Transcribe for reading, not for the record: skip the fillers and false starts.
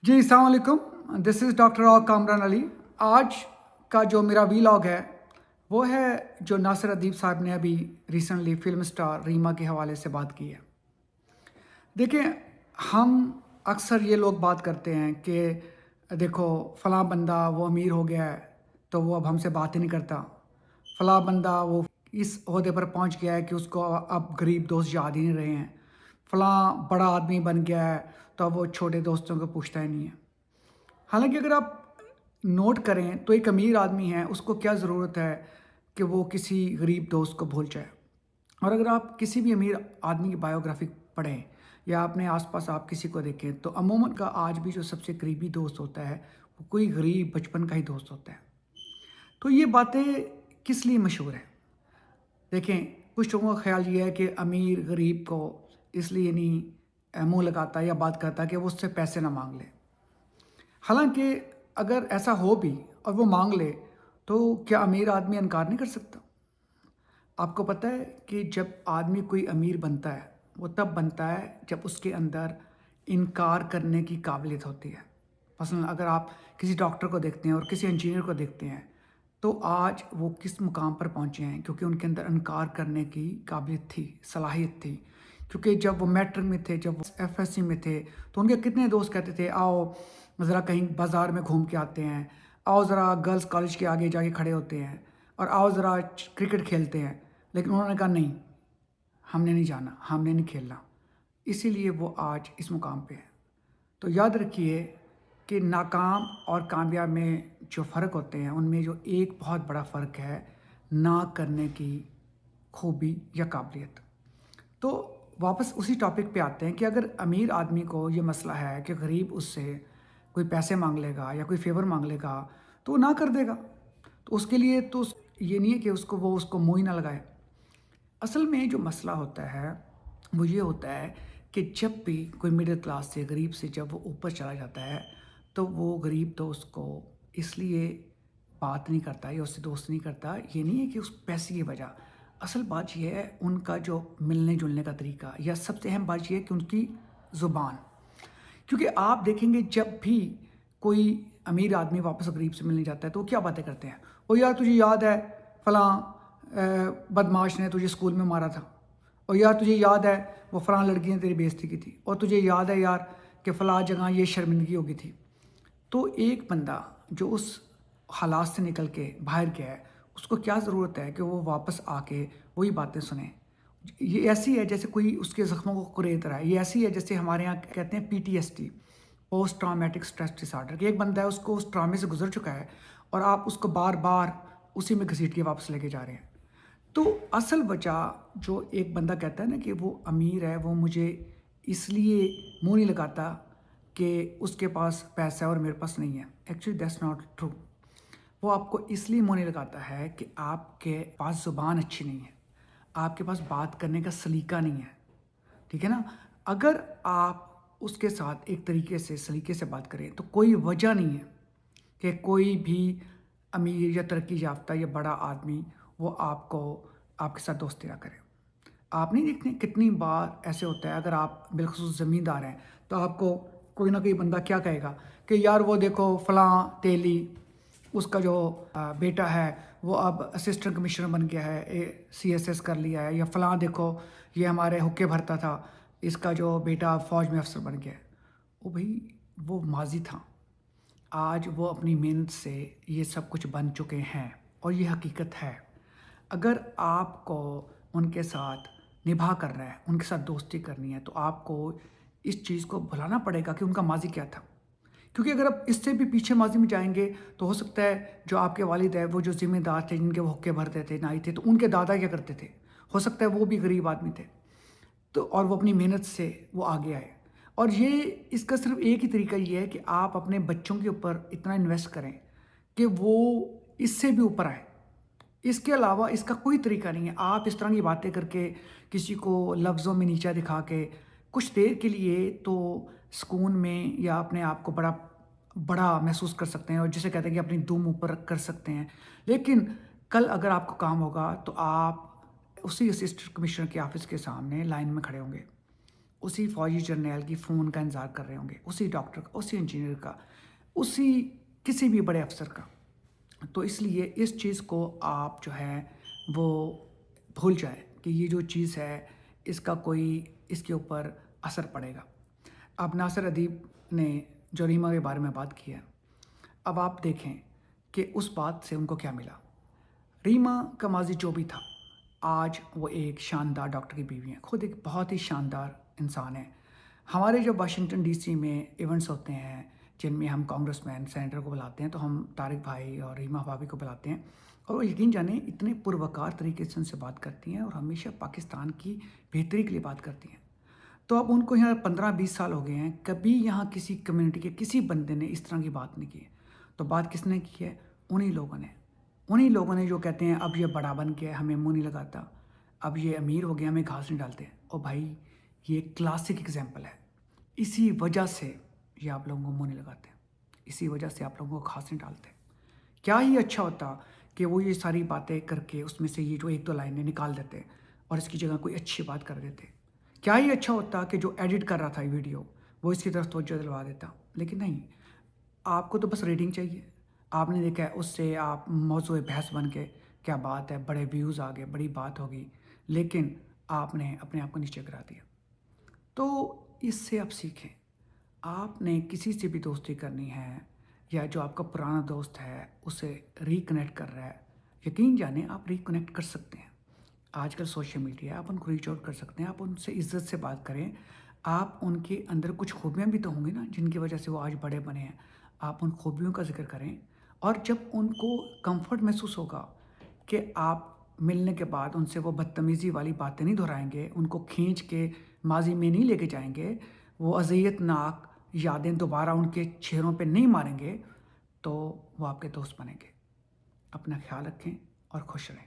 جی السلام علیکم، دس is doctor Kamran علی۔ آج کا جو میرا ویلاگ ہے وہ ہے جو ناصر ادیب صاحب نے ابھی ریسنٹلی فلم سٹار ریما کے حوالے سے بات کی ہے۔ دیکھیں، ہم اکثر یہ لوگ بات کرتے ہیں کہ دیکھو فلاں بندہ وہ امیر ہو گیا ہے تو وہ اب ہم سے بات ہی نہیں کرتا، فلاں بندہ وہ اس عہدے پر پہنچ گیا ہے کہ اس کو اب غریب دوست یاد ہی نہیں رہے ہیں، فلاں بڑا آدمی بن گیا ہے تو اب وہ چھوٹے دوستوں کو پوچھتا ہی نہیں ہے۔ حالانکہ اگر آپ نوٹ کریں تو ایک امیر آدمی ہے، اس کو کیا ضرورت ہے کہ وہ کسی غریب دوست کو بھول جائے؟ اور اگر آپ کسی بھی امیر آدمی کی بایوگرافی پڑھیں یا اپنے آس پاس آپ کسی کو دیکھیں تو عموماً کا آج بھی جو سب سے قریبی دوست ہوتا ہے وہ کوئی غریب بچپن کا ہی دوست ہوتا ہے۔ تو یہ باتیں کس لیے مشہور ہیں؟ دیکھیں، کچھ لوگوں کا خیال یہ ہے کہ امیر غریب کو اس لیے نہیں منہ لگاتا یا بات کرتا کہ وہ اس سے پیسے نہ مانگ لے۔ حالانکہ اگر ایسا ہو بھی اور وہ مانگ لے تو کیا امیر آدمی انکار نہیں کر سکتا؟ آپ کو پتہ ہے کہ جب آدمی کوئی امیر بنتا ہے وہ تب بنتا ہے جب اس کے اندر انکار کرنے کی قابلیت ہوتی ہے۔ مثلا اگر آپ کسی ڈاکٹر کو دیکھتے ہیں اور کسی انجینئر کو دیکھتے ہیں تو آج وہ کس مقام پر پہنچے ہیں کیونکہ ان کے اندر انکار کرنے کی قابلیت تھی، صلاحیت تھی۔ کیونکہ جب وہ میٹرک میں تھے، جب وہ ایف ایس سی میں تھے تو ان کے کتنے دوست کہتے تھے آؤ ذرا کہیں بازار میں گھوم کے آتے ہیں، آؤ ذرا گرلز کالج کے آگے جا کے کھڑے ہوتے ہیں اور آؤ ذرا کرکٹ کھیلتے ہیں، لیکن انہوں نے کہا نہیں، ہم نے نہیں جانا، ہم نے نہیں کھیلنا۔ اسی لیے وہ آج اس مقام پہ ہے۔ تو یاد رکھیے کہ ناکام اور کامیاب میں جو فرق ہوتے ہیں ان میں جو ایک بہت بڑا فرق ہے نہ کرنے کی خوبی یا قابلیت۔ تو واپس اسی ٹاپک پہ آتے ہیں کہ اگر امیر آدمی کو یہ مسئلہ ہے کہ غریب اس سے کوئی پیسے مانگ لے گا یا کوئی فیور مانگ لے گا تو وہ نہ کر دے گا، تو اس کے لیے تو یہ نہیں ہے کہ اس کو منہ ہی نہ لگائے۔ اصل میں جو مسئلہ ہوتا ہے وہ یہ ہوتا ہے کہ جب بھی کوئی مڈل کلاس سے غریب سے جب وہ اوپر چلا جاتا ہے تو وہ غریب دوست کو اس لیے بات نہیں کرتا یا اس سے دوست نہیں کرتا، یہ نہیں ہے کہ اس پیسے کی وجہ، اصل بات یہ ہے ان کا جو ملنے جلنے کا طریقہ، یا سب سے اہم بات یہ ہے کہ ان کی زبان۔ کیونکہ آپ دیکھیں گے جب بھی کوئی امیر آدمی واپس غریب سے ملنے جاتا ہے تو وہ کیا باتیں کرتے ہیں؟ وہ یار تجھے یاد ہے فلاں بدماش نے تجھے اسکول میں مارا تھا، اور یار تجھے یاد ہے وہ فلاں لڑکی نے تیری بےزتی کی تھی، اور تجھے یاد ہے یار کہ فلاں جگہ یہ شرمندگی ہو گئی تھی۔ تو ایک بندہ جو اس حالات سے نکل کے باہر گیا ہے اس کو کیا ضرورت ہے کہ وہ واپس آ کے وہی باتیں سنیں؟ یہ ایسی ہے جیسے کوئی اس کے زخموں کو کرید رہا ہے، یہ ایسی ہے جیسے ہمارے یہاں کہتے ہیں PTSD، post traumatic stress dis order, کہ ایک بندہ ہے اس کو اس ٹرامے سے گزر چکا ہے اور آپ اس کو بار بار اسی میں گھسیٹ کے واپس لے کے جا رہے ہیں۔ تو اصل وجہ جو ایک بندہ کہتا ہے نا کہ وہ امیر ہے، وہ مجھے اس لیے منہ نہیں لگاتا کہ اس کے پاس پیسہ ہے اور میرے پاس نہیں ہے، ایکچولی دیٹس ناٹ ٹرو۔ وہ آپ کو اس لیے منہ نہیں لگاتا ہے کہ آپ کے پاس زبان اچھی نہیں ہے، آپ کے پاس بات کرنے کا سلیقہ نہیں ہے، ٹھیک ہے نا؟ اگر آپ اس کے ساتھ ایک طریقے سے سلیقے سے بات کریں تو کوئی وجہ نہیں ہے کہ کوئی بھی امیر یا ترقی یافتہ یا بڑا آدمی وہ آپ کے ساتھ دوستی نہ کرے۔ آپ نہیں دیکھتے کتنی بار ایسے ہوتا ہے، اگر آپ بالخصوص زمیندار ہیں تو آپ کو کوئی نہ کوئی بندہ کیا کہے گا کہ یار وہ دیکھو فلاں تیلی، اس کا جو بیٹا ہے وہ اب اسسٹنٹ کمشنر بن گیا ہے، CSS کر لیا ہے، یا فلاں دیکھو یہ ہمارے حقے بھرتا تھا، اس کا جو بیٹا فوج میں افسر بن گیا ہے۔ وہ بھائی وہ ماضی تھا، آج وہ اپنی محنت سے یہ سب کچھ بن چکے ہیں اور یہ حقیقت ہے۔ اگر آپ کو ان کے ساتھ نبھا کرنا ہے، ان کے ساتھ دوستی کرنی ہے تو آپ کو اس چیز کو بھلانا پڑے گا کہ ان کا ماضی کیا تھا۔ کیونکہ اگر آپ اس سے بھی پیچھے ماضی میں جائیں گے تو ہو سکتا ہے جو آپ کے والد ہیں وہ جو ذمہ دار تھے، جن کے وہ حقے بھرتے تھے، نائی تھے، تو ان کے دادا کیا کرتے تھے، ہو سکتا ہے وہ بھی غریب آدمی تھے، تو اور وہ اپنی محنت سے وہ آگے آئے۔ اور یہ اس کا صرف ایک ہی طریقہ یہ ہے کہ آپ اپنے بچوں کے اوپر اتنا انویسٹ کریں کہ وہ اس سے بھی اوپر آئیں۔ اس کے علاوہ اس کا کوئی طریقہ نہیں ہے۔ آپ اس طرح کی باتیں کر کے کسی کو لفظوں میں نیچا دکھا کے کچھ دیر کے لیے تو سکون میں یا اپنے آپ کو بڑا بڑا محسوس کر سکتے ہیں، اور جسے کہتے ہیں کہ اپنی دم اوپر رکھ کر سکتے ہیں، لیکن کل اگر آپ کو کام ہوگا تو آپ اسی اسسٹنٹ کمشنر کے آفس کے سامنے لائن میں کھڑے ہوں گے، اسی فوجی جرنیل کی فون کا انتظار کر رہے ہوں گے، اسی ڈاکٹر کا، اسی انجینئر کا، اسی کسی بھی بڑے افسر کا۔ تو اس لیے اس چیز کو آپ جو ہے وہ بھول جائیں کہ یہ جو چیز ہے اس کا کوئی اس کے اوپر اثر پڑے گا۔ اب ناصر ادیب نے جو ریما کے بارے میں بات کی ہے، اب آپ دیکھیں کہ اس بات سے ان کو کیا ملا۔ ریما کا ماضی جو بھی تھا، آج وہ ایک شاندار ڈاکٹر کی بیوی ہیں، خود ایک بہت ہی شاندار انسان ہے۔ ہمارے جو واشنگٹن ڈی سی میں ایونٹس ہوتے ہیں جن میں ہم کانگریس مین سینیٹر کو بلاتے ہیں، تو ہم طارق بھائی اور ریما بھابھی کو بلاتے ہیں، اور وہ یقین جانیں اتنے پروقار طریقے سے ان سے بات کرتی ہیں اور ہمیشہ پاکستان کی بہتری کے لیے بات کرتی ہیں۔ تو اب ان کو یہاں 15-20 سال ہو گئے ہیں، کبھی یہاں کسی کمیونٹی کے کسی بندے نے اس طرح کی بات نہیں کی ہے۔ تو بات کس نے کی ہے؟ انہی لوگوں نے جو کہتے ہیں اب یہ بڑا بن گیا ہے، ہمیں منہ نہیں لگاتا، اب یہ امیر ہو گیا ہمیں گھاس نہیں ڈالتے۔ اور بھائی یہ کلاسک ایگزامپل ہے، اسی وجہ سے یہ آپ لوگوں کو منہ نہیں لگاتے، اسی وجہ سے آپ لوگوں کو گھاس نہیں ڈالتے۔ کیا ہی اچھا ہوتا کہ وہ یہ ساری باتیں کر کے اس میں سے یہ جو 1-2 لائنیں نکال دیتے اور اس کی جگہ کوئی اچھی بات کر دیتے۔ کیا ہی اچھا ہوتا کہ جو ایڈٹ کر رہا تھا ویڈیو وہ اس کی طرف توجہ دلوا دیتا، لیکن نہیں، آپ کو تو بس ریٹنگ چاہیے۔ آپ نے دیکھا ہے اس سے آپ موضوع بحث بن کے کیا بات ہے، بڑے ویوز آ گئے، بڑی بات ہوگی، لیکن آپ نے اپنے آپ کو نیچے گرا دیا۔ تو اس سے آپ سیکھیں، آپ نے کسی سے بھی دوستی کرنی ہے یا جو آپ کا پرانا دوست ہے اسے ریکنیکٹ کر رہا ہے، یقین جانیں آپ ریکنیکٹ کر سکتے ہیں۔ آج کل سوشل میڈیا ہے، آپ ان کو ریچ آؤٹ کر سکتے ہیں، آپ ان سے عزت سے بات کریں۔ آپ ان کے اندر کچھ خوبیاں بھی تو ہوں گی نا جن کی وجہ سے وہ آج بڑے بنے ہیں، آپ ان خوبیوں کا ذکر کریں۔ اور جب ان کو کمفرٹ محسوس ہوگا کہ آپ ملنے کے بعد ان سے وہ بدتمیزی والی باتیں نہیں دہرائیں گے، ان کو کھینچ کے ماضی میں نہیں لے کے جائیں گے، وہ اذیت ناک یادیں دوبارہ ان کے چہروں پہ نہیں ماریں گے، تو وہ آپ کے دوست بنیں گے۔ اپنا خیال رکھیں اور خوش رہیں۔